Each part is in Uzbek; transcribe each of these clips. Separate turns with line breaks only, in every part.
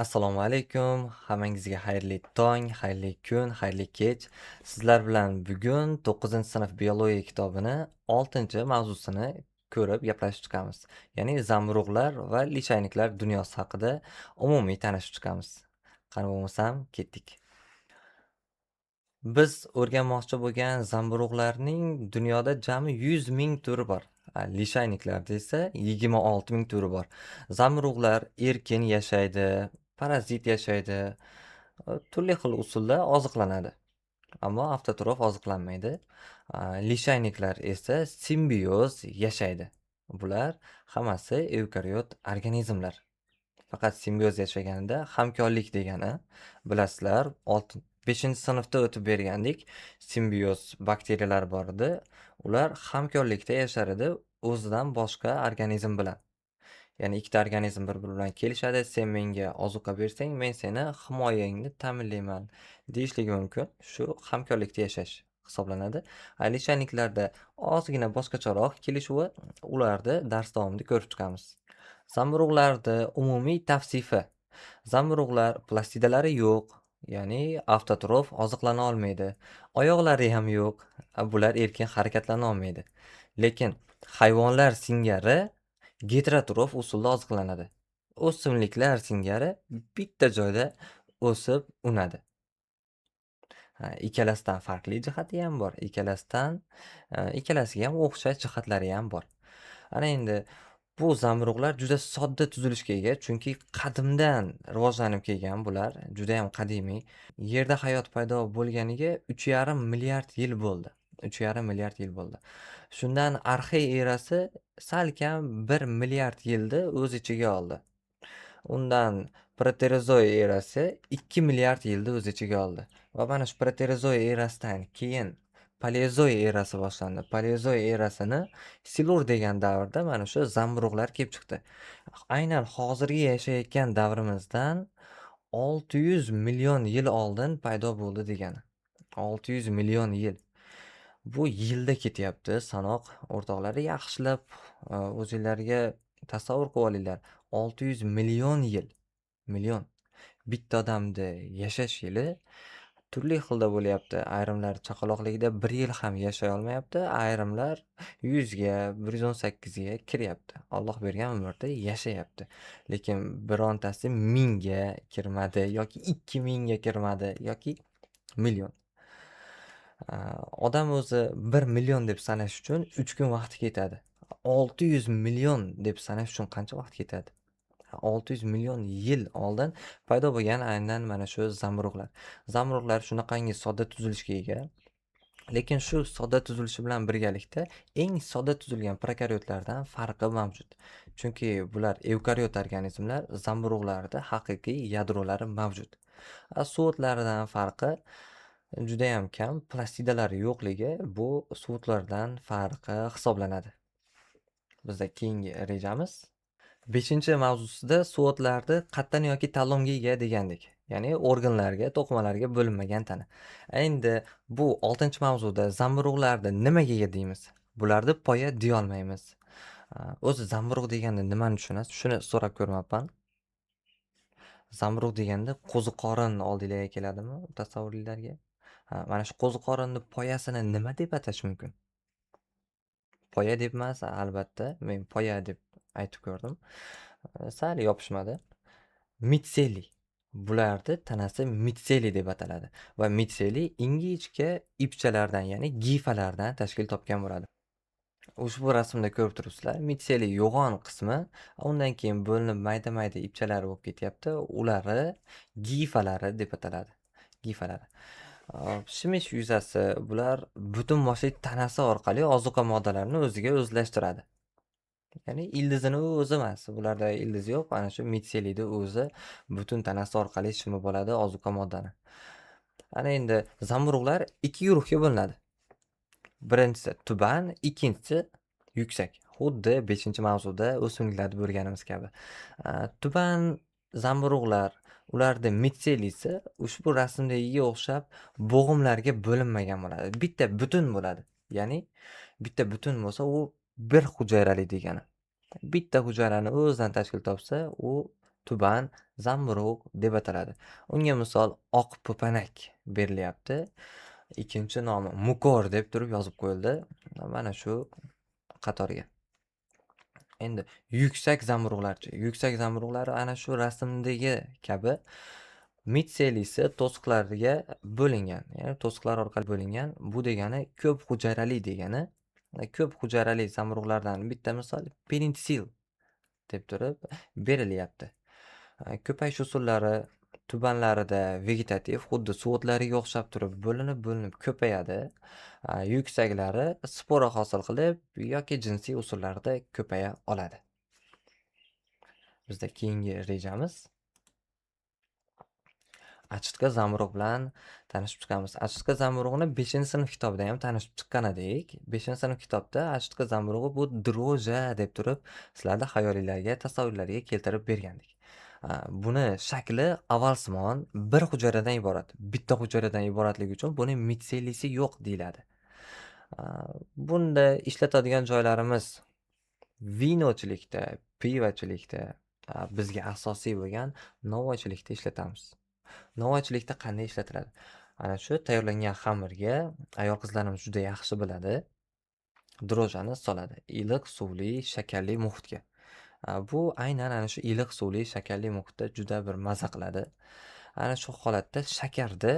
Assalomu alaykum. Hammangizga xayrli tong, xayrli kun, xayrli kech. Sizlar bilan bugun 9-sinf biologiya kitobining 6-mavzusini ko'rib gaplashib chiqamiz. Ya'ni zamburug'lar va lishayniklar dunyosi haqida umumiy tanishib chiqamiz. Qani bo'lmasam, ketdik. Biz o'rganmoqchi bo'lgan zamburug'larning dunyoda jami 100 ming turi bor. Lishayniklarda esa 26 ming turi bor. Zamburug'lar erkin yashaydi, parazit yashaydi, turli xil usulda oziqlanadi, ammo avtotrof oziqlanmaydi. Lishayniklar esa simbioz yashaydi. Bular hammasi evkariot organizmlar. Faqat simbioz yashaganida hamkorlik degani, bilasizlar, 5-sinfda o'tib bergandik. Simbioz bakteriyalar bor edi. Ular hamkorlikda yashar edi o'zidan boshqa organizm bilan. Ya'ni ikkita organizm bir-biri bilan kelishadi. Sen menga ozuqa bersang, men seni himoyangni ta'minlayman deyishligi mumkin. Shu hamkorlikda yashash hisoblanadi. Lishayniklarda ozgina boshqacharoq kelishuvi ularni dars davomida ko'rib chiqamiz. Zamburug'larni umumiy tavsifi. Zamburug'lar plastidalari yo'q, ya'ni avtotrof oziqlana olmaydi. Oyoqlari ham yo'q, bular erkin harakatlana olmaydi. Lekin hayvonlar singari geterotrof usulda oziqlanadi. O'simliklar singari bitta joyda o'sib unadi. Ikkalasidan farqli jihati ham bor. Ikkalasiga ham o'xshash jihatlari ham bor. Ana endi bu zamburug'lar juda sodda tuzilishga ega, chunki qadimdan rivojlanib kelgan bular, juda ham qadimiy. Yerda hayot paydo bo'lganiga 3,5 milliard yil bo'ldi. 3,5 milliard yil bo'ldi. Shundan arxiy erasi salkam 1 milliard yilni o'z ichiga oldi. Undan proterozoy erasi 2 milliard yilni o'z ichiga oldi. Va mana shu proterozoy erasidan keyin paleozoy erasi boshlandi. Paleozoy erasini silur degan davrda mana shu zamburug'lar kelib chiqdi. Aynan hozirgi yashayotgan davrimizdan 600 million yil oldin paydo bo'ldi degani. 600 million yil. Bu yilda ketyapti sanoq. O'rtoqlar, yaxshilab o'zinglarga tasavvur qilib olinglar. 600 million yil. Million. Bitta odamni yashash yili turli xilda bo'lyapti. Ayrimlar chaqaloqligida 1 yil ham yashay olmayapti, ayrimlar 100 ga, 118 ga kiryapti. Alloh bergan umrda yashayapti. Lekin birontasi 1000 ga kirmadi yoki 2000 ga kirmadi yoki million. Odam o'zi 1 million deb sanash uchun 3 kun vaqti ketadi. 600 million deb sanash uchun qancha vaqt ketadi? 600 million yil oldin paydo bo'lgan aynan mana shu zamburug'lar. Zamburug'lar shunaqangi sodda tuzilishga ega. Lekin shu sodda tuzilishi bilan birgalikda eng sodda tuzilgan prokariotlardan farqi mavjud. Chunki bular evkariot organizmlar, zamburug'larda haqiqiy yadrolari mavjud. Suvo'tlaridan farqi juda ham kam. Plastidalari yo'qligi bu suvo'tlardan farqi hisoblanadi. Bizda keyingi rejamiz 5-mavzusida suvo'tlarni qattan yoki talonga ega degandik. Ya'ni organlarga, to'qimalarga bo'linmagan tana. Endi bu 6-mavzuda zamburug'larni nimaga ega deymiz? Bularni poya deya olmaymiz. O'zi zamburug' deganda nimani tushunasiz? Shuni so'rab ko'rmoqman. Zamburug' deganda qo'ziqorin oldinglarga keladimi tasavvuringlarga? Mana shu qo'ziqorinni poyasini nima deb atash mumkin? Poya deb emas, albatta, men poya deb aytib ko'rdim. Sal yopishmadi. Mitseliy. Bularni tanasi mitseliy deb ataladi va mitseliy ingichka ipchalardan, ya'ni gifalardan tashkil topgan bo'ladi. Ushbu rasmda ko'rib turibsizlar, mitseliy yo'g'on qismi, undan keyin bo'linib mayda-mayda ipchalar bo'lib ketyapti. Ulari gifalari deb ataladi. Gifalari. Shimish yuzasi bular butun boshli tanasi orqali ozuqa moddalarini o'ziga o'zlashtiradi. Ya'ni ildizini o'zi emas. Bularda ildiz yo'q. Mana shu mitseliyni o'zi butun tanasi orqali shimib oladi ozuqa moddani. Ana endi zamburug'lar 2 guruhga bo'linadi. Birinchisi tuban, ikkinchisi yuksak. Xuddi 5-mavzuda o'simliklarni bo'lganimiz kabi. Tuban zamburug'lar, ularda mitseliysi ushbu rasmdagiga o'xshab bo'g'imlarga bo'linmagan bo'ladi. Bitta butun bo'ladi. Ya'ni bitta butun bo'lsa, u bir hujayrali degani. Bitta hujayrani o'zidan tashkil topsa, u tuban, zamburug' deb ataladi. Unga misol oq po'panak berilyapti. Ikkinchi nomi mukor deb turib yozib qo'yildi. Mana shu qatorga. Endi yuksak zamburug'larchi. Yuksak zamburug'lar ana shu rasmdagi kabi mitselisi to'siqlarga bo'lingan. Ya'ni to'siqlar orqali bo'lingan. Bu degani ko'p hujayrali degani. Ko'p hujayrali zamburug'lardan bitta misol penitsil deb turib berilyapti. Ko'payish usullari tubanlarida vegetativ, xuddi suvo'tlariga o'xshab turib bo'linib ko'payadi. Yuksaklari spora hosil qilib yoki jinsiy usullarda ko'paya oladi. Bizda keyingi rejamiz achitqa zamburug' bilan tanishib chiqamiz. Achitqa zamburug'ni 5-sinf kitobida ham tanishib chiqqan edik. 5-sinf kitobda achitqa zamburug'i bu droja deb turib sizlarni xayolinglarga, tasavvurlarga keltirib bergandik. Buni shakli ovalsimon bir hujayradan iborat. Bitta hujayradan iboratligi uchun buni mitselisi yo'q deyiladi. Bunda ishlatadigan joylarimiz vinochilikda, pivochilikda, bizga asosiy bo'lgan novochilikda ishlatamiz. Novochilikda qanday ishlatiladi? Ana shu tayyorlangan xamirga ayol qizlarimiz juda yaxshi biladi. Drojani soladi. Iliq suvli, shakarli muhitga. Bu aynan ana shu iliq suvli, shakarli muhitda juda bir maza qiladi. Ana shu holatda shakarni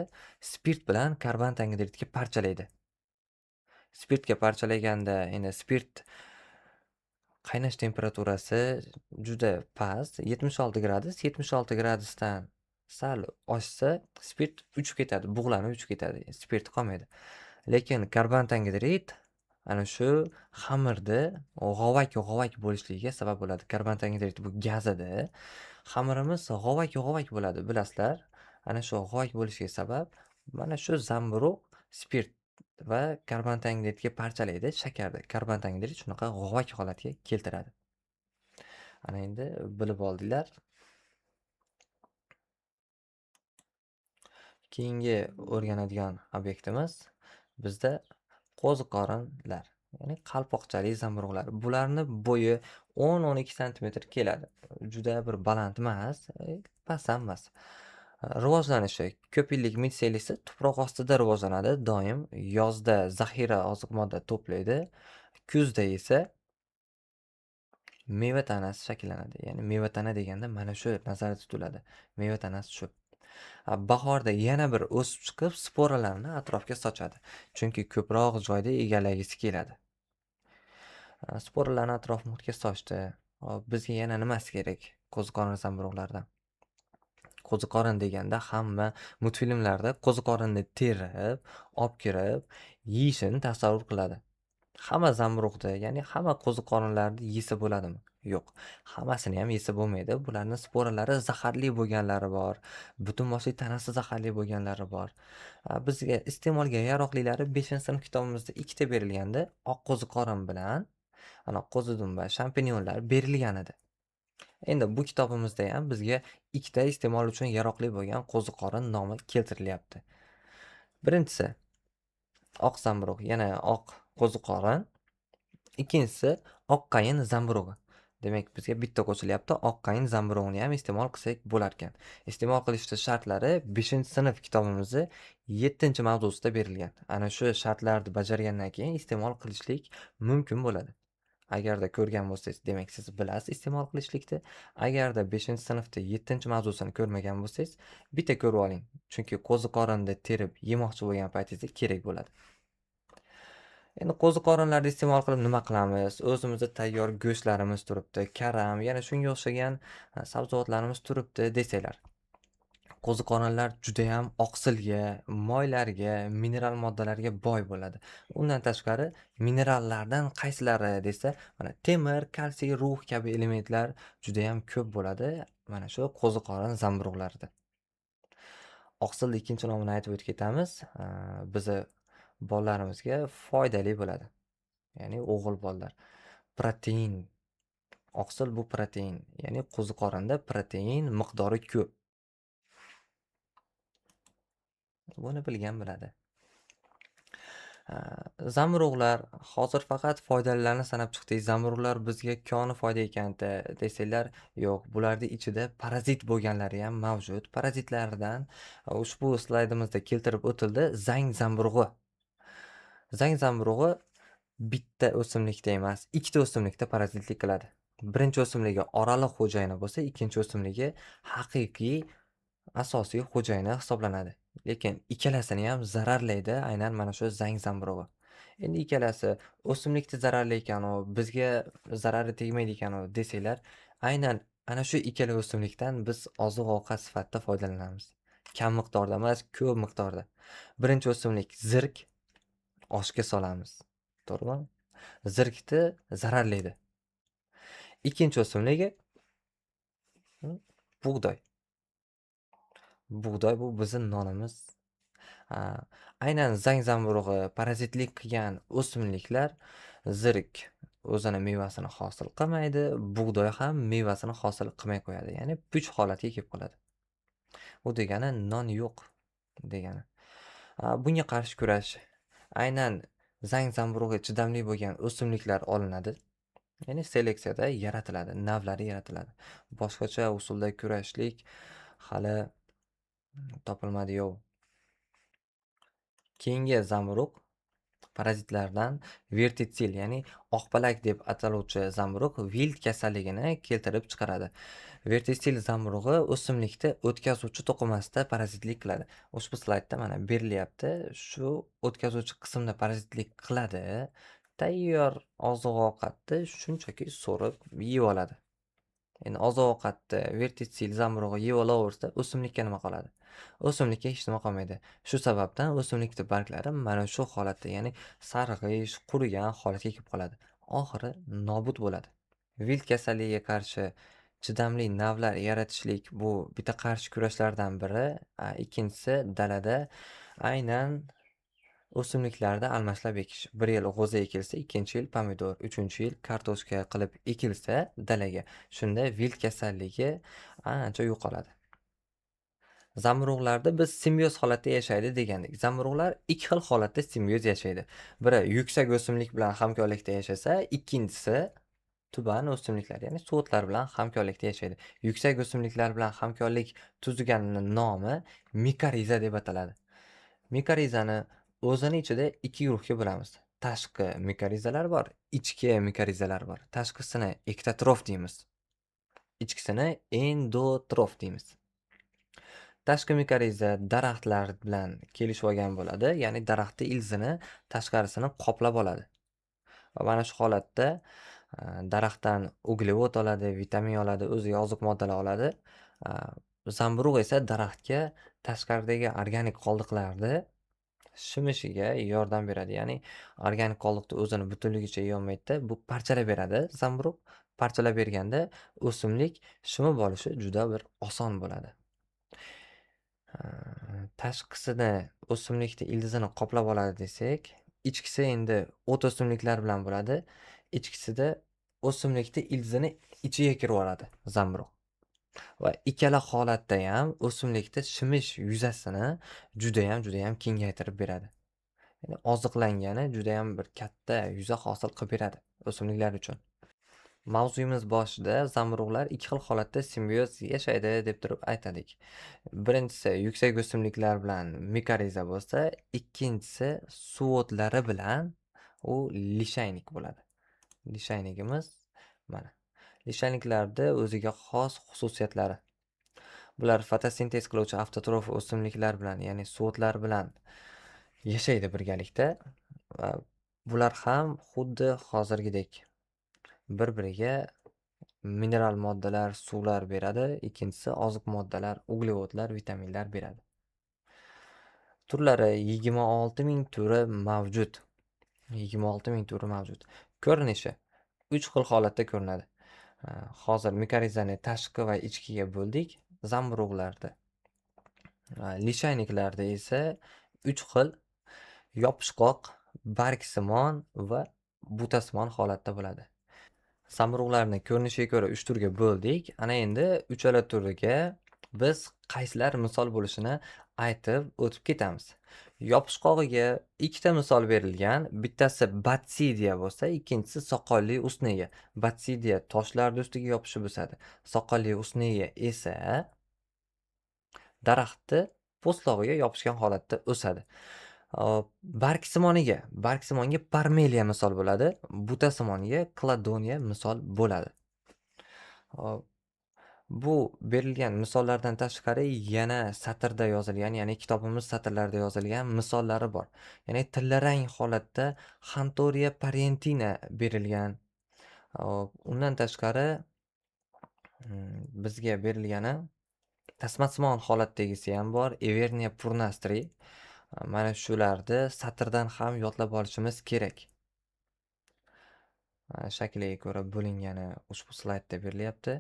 spirt bilan karbonat angidridga parchalaydi. Spirtga parchalaganda endi spirt qaynash temperaturasi juda past, 76 gradus. 76 gradusdan sal oshsa, spirt uchib ketadi, bug'lanib uchib ketadi. Spirt qolmaydi. Lekin karbonat angidrid ana shu xamirni g'ovak bo'lishligiga sabab bo'ladi. Karbonat angidrid bu gaz edi. Xamirimiz g'ovak bo'ladi, bilasizlar. Ana shu g'ovak bo'lishiga sabab mana shu zamburug' spirt va karbonat angidridga parchalaydi shakarni. Karbonat angidrid shunaqa g'ovak holatga keltiradi. Ana endi bilib oldinglar. Keyingi o'rganadigan obyektimiz bizda qo'ziqorinlar, ya'ni qalpoqchali zamburug'lar. Bularni bo'yi 10-12 sm keladi. Juda bir baland emas, past ham emas. Rivojlanishi ko'p yillik mitselisi tuproq ostida rivojlanadi doim. Yozda zaxira oziq modda to'playdi. Kuzda esa meva tanasi shakllanadi. Ya'ni meva tana deganda mana shu nazarda tutiladi. Meva tanasi shu. Bahorda yana bir o'sib chiqib, sporalarni atrofga sochadi. Chunki ko'proq joyda egallagisi keladi. Sporalarni atrof muhitga sochdi. Bizga yana nimasi kerak qo'ziqorin zamburug'lardan? Qo'ziqorin deganda hamma multfilmlarda qo'ziqorinni terib, olib kirib, yeyishini tasavvur qiladi. Hamma zamburug'ni, ya'ni hamma qo'ziqorinlarni yesa bo'ladimi? Yo'q. Hammasini ham yesa bo'lmaydi. Bularning sporalari zaharli bo'lganlari bor. Butun boshli tanasi zaharli bo'lganlari bor. Bizga iste'molga yaroqlilari 5-sinf kitobimizda ikkita berilganda, oq qo'ziqorin bilan ana qo'zidumba, shampinyonlar berilgan edi. Endi bu kitobimizda ham bizga ikkita iste'mol uchun yaroqli bo'lgan qo'ziqorin nomi keltirilyapti. Birinchisi oq zamburug', yana oq qo'ziqorin. Ikkinchisi oq qayin zamburug'i. Demak, bizga bitta qo'shilyapti. Oq qayin zamburug'ini ham iste'mol qilsak bo'lar ekan. Iste'mol qilishning shartlari 5-sinf kitobimizda 7-mavzusida berilgan. Ana shu shartlarni bajargandan keyin iste'mol qilishlik mumkin bo'ladi. Agarda ko'rgan bo'lsangiz, demak siz bilasiz iste'mol qilishlikni. Agarda 5-sinfda 7-mavzusini ko'rmagan bo'lsangiz, bitta ko'rib oling. Chunki qo'ziqorinni terib yemoqchi bo'lgan paytingizda kerak bo'ladi. Endi qo'ziqorinlarni iste'mol qilib nima qilamiz? O'zimizda tayyor go'shtlarimiz turibdi, karam, yana shunga o'xshagan sabzavotlarimiz turibdi desanglar. Qo'ziqorinlar juda ham oqsilga, moylarga, mineral moddalarga boy bo'ladi. Undan tashqari minerallardan qaysilari desa, mana temir, kalsiy, rux kabi elementlar juda ham ko'p bo'ladi mana shu qo'ziqorin zamburug'larida. Oqsilning ikkinchi nomini aytib o'tib ketamiz. Bizni bolalarimizga foydali bo'ladi. Ya'ni o'g'il bolalar. Protein. Oqsil bu protein. Ya'ni qo'ziqorinda protein miqdori ko'p. Buni bilgan biladi. Zamburug'lar hozir faqat foydalilarini sanab chiqdik. Zamburug'lar bizga koni foyda ekan-da desanglar, yo'q, bularning ichida parazit bo'lganlari ham mavjud. Parazitlardan ushbu slaydimizda keltirib o'tildi zang zamburug'i. Zang zamburug'i bitta o'simlikda emas, ikkita o'simlikda parazitlik qiladi. Birinchi o'simligi oraliq xo'jayini bo'lsa, ikkinchi o'simligi haqiqiy asosiy xo'jayini hisoblanadi. Lekin ikkalasini ham zararlaydi aynan mana shu zang zamburug'i. Endi ikkalasi o'simlikni zararli ekanu, bizga zarari tegmaydi ekanu desanglar, aynan ana shu ikkala o'simlikdan biz oziq-ovqat sifatida foydalanamiz. Kam miqdorda emas, ko'p miqdorda. Birinchi o'simlik zirk, oshga solamiz. To'g'rimi? Zirkni zararlaydi. Ikkinchi o'simligi bug'doy. Bug'doy bu bizning nonimiz. Aynan zang zamburug'i parazitlik qilgan o'simliklar zirk o'zini mevasini hosil qilmaydi, bug'doy ham mevasini hosil qilmay qo'yadi. Ya'ni puch holatga kelib qoladi. U degani non yo'q degani. Bunga qarshi kurash aynan zang zamburug'i chidamli bo'lgan o'simliklar olinadi. Ya'ni seleksiyada yaratiladi, navlari yaratiladi. Boshqacha usulda kurashlik hali topilmadi-yu. Keyingi zamburug' parazitlardan vertitsil, ya'ni oqpalak deb ataluvchi zamburug' vilt kasalligini keltirib chiqaradi. Vertitsil zamburug'i o'simlikda o'tkazuvchi to'qimasida parazitlik qiladi. Ushbu slaydda mana berilyapti. Shu o'tkazuvchi qismda parazitlik qiladi. Tayyor oziq-ovqatni shunchaki so'rib yeb oladi. Endi oziq-ovqatni vertitsil zamburug'i yeb olaversa, o'simlikka nima qoladi? O'simlikka hech nima qolmaydi. Shu sababdan o'simlikning barglari mana shu holatda, ya'ni sarg'ish, qurigan holatga kelib qoladi. Oxiri nobud bo'ladi. Vilt kasalligiga qarshi chidamli navlar yaratishlik bu bitta qarshi kurashlardan biri. Ikkinchisi dalada aynan o'simliklarda almashlab ekish. Bir yil g'o'za ekilsa, ikkinchi yil pomidor, uchinchi yil kartoshka qilib ekilsa dalaga, shunda vilt kasalligi ancha yo'qoladi. Zamburug'larda biz simbiyoz holatda yashaydi degandik. Zamburug'lar ikki xil holatda simbiyoz yashaydi. Biri yuksak o'simlik bilan hamkorlikda yashasa, ikkinchisi tuban o'simliklar, ya'ni suvotlar bilan hamkorlikda yashaydi. Yuksak o'simliklar bilan hamkorlik tuzganining nomi mikoriza deb ataladi. Mikorizani o'zini ichida ikki guruhga bo'lamiz. Tashqi mikorizalar bor, ichki mikorizalar bor. Tashqisini ektotrof deymiz. Ichkisini endotrof deymiz. Tashqi mikoriza daraxtlar bilan kelishib olgan bo'ladi, ya'ni daraxtning ilzini tashqarisini qoplab oladi. Va mana shu holatda daraxtdan uglevod oladi, vitamin oladi, o'ziga oziq moddalar oladi. Zamburug' esa daraxtga tashqaridagi organik qoldiqlarni shimishiga yordam beradi. Ya'ni organik qoldiqni o'zini butunligicha yeyolmaydi-da, bu parchalab beradi zamburug'. Parchalab berganda o'simlik shimib olishi juda bir oson bo'ladi. Tashqisini o'simlikni ildizini qoplab oladi desak, ichkisi endi o't o'simliklar bilan bo'ladi. Ichkisida o'simlikni ildizini ichiga kirib oladi zamburug'. Va ikkala holatda ham o'simlikni shimish yuzasini judayam kengaytirib beradi. Ya'ni oziqlangani judayam bir katta yuza hosil qilib beradi o'simliklar uchun. Mavzuyimiz boshida zamburug'lar ikki xil holatda simbiyoz yashaydi deb turib aytdik. Birinchisi yuksak o'simliklar bilan mikoriza bo'lsa, ikkinchisi suvotlari bilan u lishaynik bo'ladi. Lishaynigimiz mana. Lishayniklarda o'ziga xos xususiyatlari. Bular fotosintez qiluvchi avtotrof o'simliklar bilan, ya'ni suvotlar bilan yashaydi birgalikda. Va bular ham xuddi hozirgidek bir-biriga mineral moddalar, suvlar beradi. Ikkinchisi oziq moddalar, uglevodlar, vitaminlar beradi. Turlari 26 ming turi mavjud. 26 ming turi mavjud. Ko'rinishi 3 xil holatda ko'rinadi. Hozir mikorizani tashqi va ichkiga bo'ldik. Zamburug'larda, lishayniklarda esa 3 xil yopishqoq, bargsimon va butasimon holatda bo'ladi. Zamburug'larni ko'rinishiga ko'ra 3 turga bo'ldik. Ana endi uchala turiga biz qaysilar misol bo'lishini aytib o'tib ketamiz. Yopishqog'iga ikkita misol berilgan. Bittasi Botsidия bo'lsa, ikkinchisi soqolli usnega. Botsidия toshlar ustiga yopishib o'sadi. Soqolli usnega esa daraxtni po'stlog'iga yopishgan holatda o'sadi. Bargsimoniga, bargsimonga Parmeliya misol bo'ladi. Butasimoniga Kladonia misol bo'ladi. Hop, bu berilgan misollardan tashqari yana satrda yozilgan, ya'ni kitobimiz satrlarida yozilgan misollari bor. Ya'ni tillarang holatda Xantoria parentina berilgan. Undan tashqari bizga berilgani tasmasimon holatdagisi ham bor. Evernia purnastri. Mana shularni satrdan ham yodlab olishimiz kerak. Shakliga ko'ra bo'lingani ushbu slaydda berilyapti.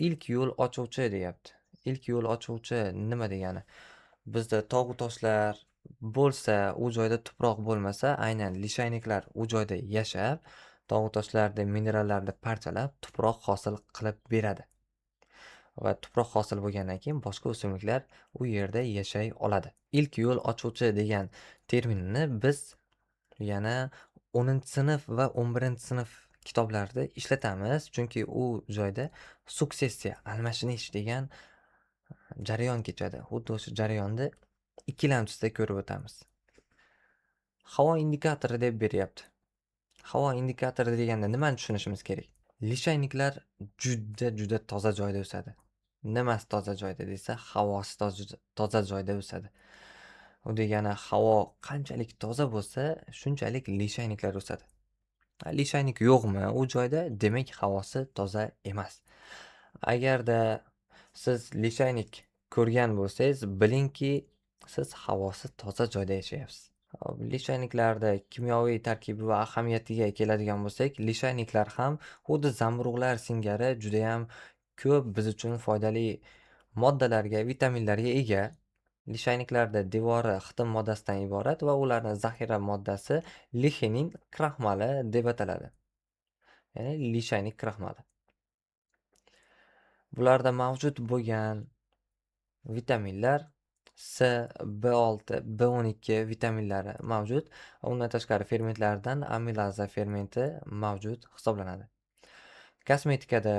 Ilk yo'l ochuvchi deyapti. Ilk yo'l ochuvchi nima degani? Bizda tog' toshlar bo'lsa, u joyda tuproq bo'lmasa, aynan lishayniklar u joyda yashab, tog' toshlarni, minerallarni parchalab, tuproq hosil qilib beradi. Va tuproq hosil bo'lgandan keyin boshqa o'simliklar u yerda yashay oladi. Ilk yo'l ochuvchi degan terminni biz yana 10-sinf va 11-sinf kitoblarda ishlatamiz, chunki u joyda suksessiya, almashinish degan jarayon kechadi. Xuddi o'sha jarayonni ikkilamchisida ko'rib o'tamiz. Havo indikatori deb beryapti. Havo indikatori deganda nimani tushunishimiz kerak? Lishayniklar juda toza joyda o'sadi. Nimasi toza joyda desa, havosi toza joyda o'sadi. U degani havo qanchalik toza bo'lsa, shunchalik lishayniklar o'sadi. Lishaynik yo'qmi u joyda, demak havosi toza emas. Agarda siz lishaynik ko'rgan bo'lsangiz, bilingki, siz havosi toza joyda yashayapsiz. Lishayniklarda kimyoviy tarkibi va ahamiyatiga keladigan bo'lsak, lishayniklar ham xuddi zamburug'lar singari juda ham ko'p biz uchun foydali moddalarga, vitaminlarga ega. Lishayniklarda devori xitim moddasidan iborat va ularning zaxira moddasi lixinin kraxmali deb ataladi. Ya'ni lishaynik kraxmali. Bularda mavjud bo'lgan vitaminlar C, B6, B12 vitaminlari mavjud. Undan tashqari fermentlardan amilaza fermenti mavjud hisoblanadi. Kosmetikada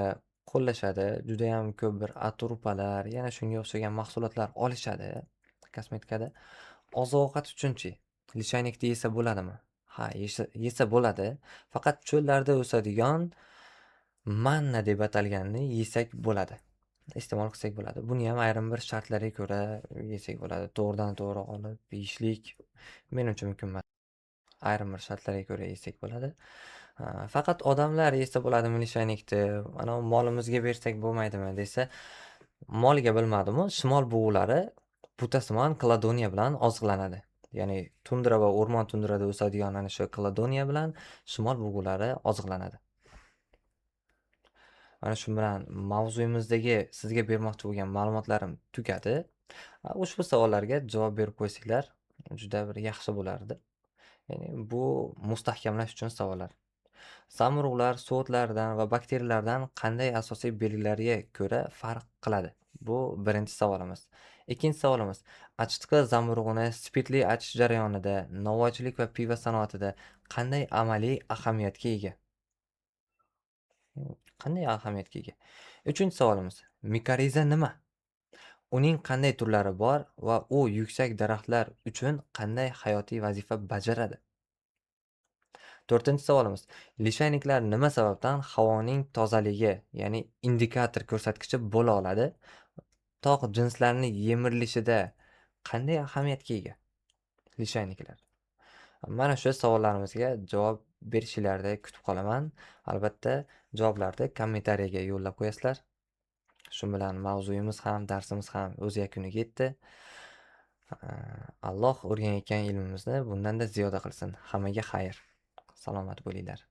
qo'llashadi. Juda ham ko'p bir atrupalar, yana shunga o'xshagan mahsulotlar olishadi. Kosmetikada oziq-ovqat uchunchi lishaynikni yesa bo'ladimi? Ha, yesa bo'ladi. Faqat cho'llarda o'sadigan manna deb atalganini yesak bo'ladi. Iste'mol qilsak bo'ladi. Buni ham ayrim bir shartlarga ko'ra yesak bo'ladi. To'g'ridan to'g'ri olib yeyishlik menimcha mumkin emas. Ayrim bir shartlarga ko'ra yesak bo'ladi. Faqat odamlar yesa bo'ladimi lishaynikni? Mana molimizga bersak bo'lmaydimi desa, moliga bilmadim-u, shimol bug'ulari butasimon Kladonia bilan oziqlanadi. Ya'ni tundra va o'rmon tundrada o'sadigan ana shu Kladonia bilan shimol bug'ulari oziqlanadi. Mana shu bilan mavzuyimizdagi sizga bermoqchi bo'lgan ma'lumotlarim tugadi. Ushbu savollarga javob berib qo'ysanglar juda bir yaxshi bo'lardi. Ya'ni bu mustahkamlash uchun savollar. Zamburug'lar so'tlardan va bakteriyalardan qanday asosiy belgilariga ko'ra farq qiladi? Bu birinchi savolimiz. Ikkinchi savolimiz: achitqi zamburug'ini spirtli achish jarayonida, novvoychilik va pivo sanoatida qanday amaliy ahamiyatga ega? Qanday ahamiyatga ega? Uchinchi savolimiz: mikoriza nima? Uning qanday turlari bor va u yuksak daraxtlar uchun qanday hayotiy vazifa bajaradi? To'rtinchi savolimiz: lishayniklar nima sababdan havoning tozaligi, ya'ni indikator ko'rsatkichi bo'la oladi? Tog' jinslarining yemirilishida qanday ahamiyatga ega lishayniklar? Mana shu savollarimizga javob berishlarini kutib qolaman. Albatta, javoblarni kommentariyaga yo'llab qo'yasizlar. Shu bilan mavzuyimiz ham, darsimiz ham o'z yakuniga yetdi. Alloh o'rganayotgan ilmimizni bundanda ziyoda qilsin. Hammaga xayr. Salomat bo'linglar.